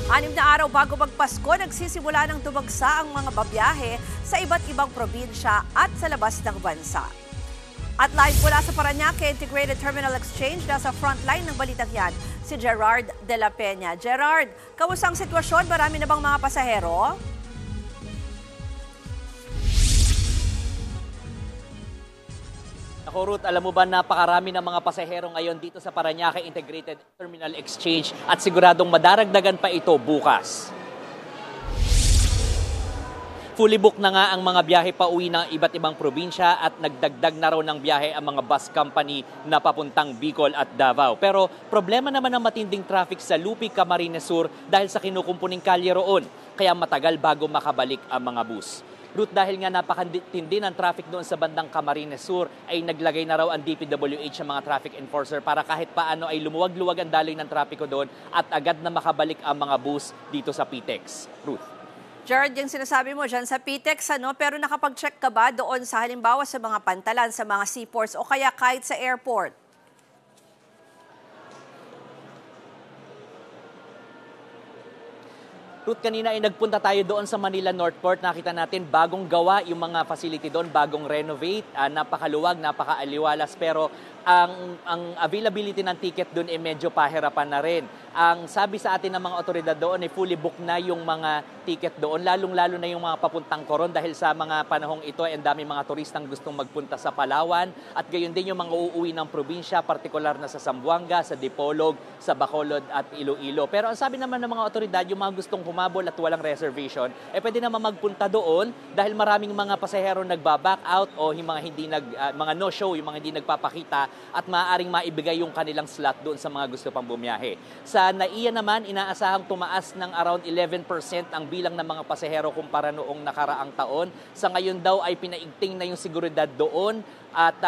6 na araw bago magpasko, nagsisimula ng tumagsa ang mga babiyahe sa iba't ibang probinsya at sa labas ng bansa. At live mula sa Parañaque Integrated Terminal Exchange, nasa frontline ng balitang yan, si Gerard de la Peña. Gerard, kamusta ang sitwasyon? Marami na bang mga pasahero? Ako, Ruth, alam mo ba, napakarami ng mga pasahero ngayon dito sa Parañaque Integrated Terminal Exchange at siguradong madaragdagan pa ito bukas. Fully booked na nga ang mga biyahe pa uwi ng iba't ibang probinsya at nagdagdag na raw ng biyahe ang mga bus company na papuntang Bicol at Davao. Pero problema naman ang matinding traffic sa Lupi, Camarines Sur dahil sa kinukumpuning kalye roon. Kaya matagal bago makabalik ang mga bus. Ruth, dahil nga napakatindi ng traffic doon sa bandang Camarines Sur, ay naglagay na raw ang DPWH sa mga traffic enforcer para kahit paano ay lumuwag-luwag ang daloy ng trapiko doon at agad na makabalik ang mga bus dito sa PTEX. Ruth. Gerard, yung sinasabi mo dyan sa PTEX, pero nakapag-check ka ba doon sa halimbawa sa mga pantalan, sa mga seaports o kaya kahit sa airport? Ruth, kanina ay nagpunta tayo doon sa Manila Northport. Nakita natin bagong gawa yung mga facility doon, bagong renovate, napakaluwag, napakaaliwalas. Pero ang availability ng ticket doon ay medyo pahirapan na rin. Ang sabi sa atin ng mga otoridad doon ay fully booked na yung mga ticket doon, lalong-lalo na yung mga papuntang Coron dahil sa mga panahong ito ay ang dami mga turistang gustong magpunta sa Palawan at gayon din yung mga uuwi ng probinsya, partikular na sa Zamboanga, sa Dipolog, sa Bacolod at Iloilo. Pero ang sabi naman ng mga otoridad, yung mga gustong humabol at walang reservation, pwede naman magpunta doon dahil maraming mga pasahero nagba-back out o yung mga mga no-show, yung mga hindi nagpapakita at maaaring maibigay yung kanilang slot doon sa mga gusto pang bumiyahe. Sa NAIA naman, inaasahang tumaas ng around 11% ang bilang ng mga pasahero kumpara noong nakaraang taon. Sa ngayon daw ay pinaigting na yung seguridad doon at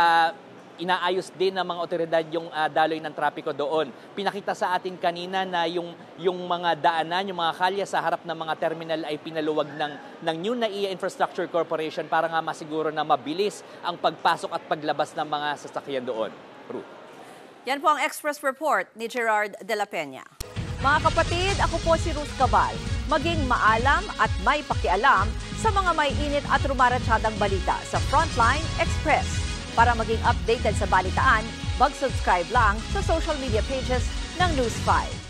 inaayos din ng mga otoridad yung daloy ng trapiko doon. Pinakita sa atin kanina na yung mga daanan, yung mga kalye sa harap ng mga terminal ay pinaluwag ng New NAIA Infrastructure Corporation para nga masiguro na mabilis ang pagpasok at paglabas ng mga sasakyan doon. Ruth. Yan po ang Express Report ni Gerard de la Peña. Mga kapatid, ako po si Ruth Cabal. Maging maalam at may pakialam sa mga may init at rumaratsyadang balita sa Frontline Express. Para maging updated sa balitaan, mag-subscribe lang sa social media pages ng News 5.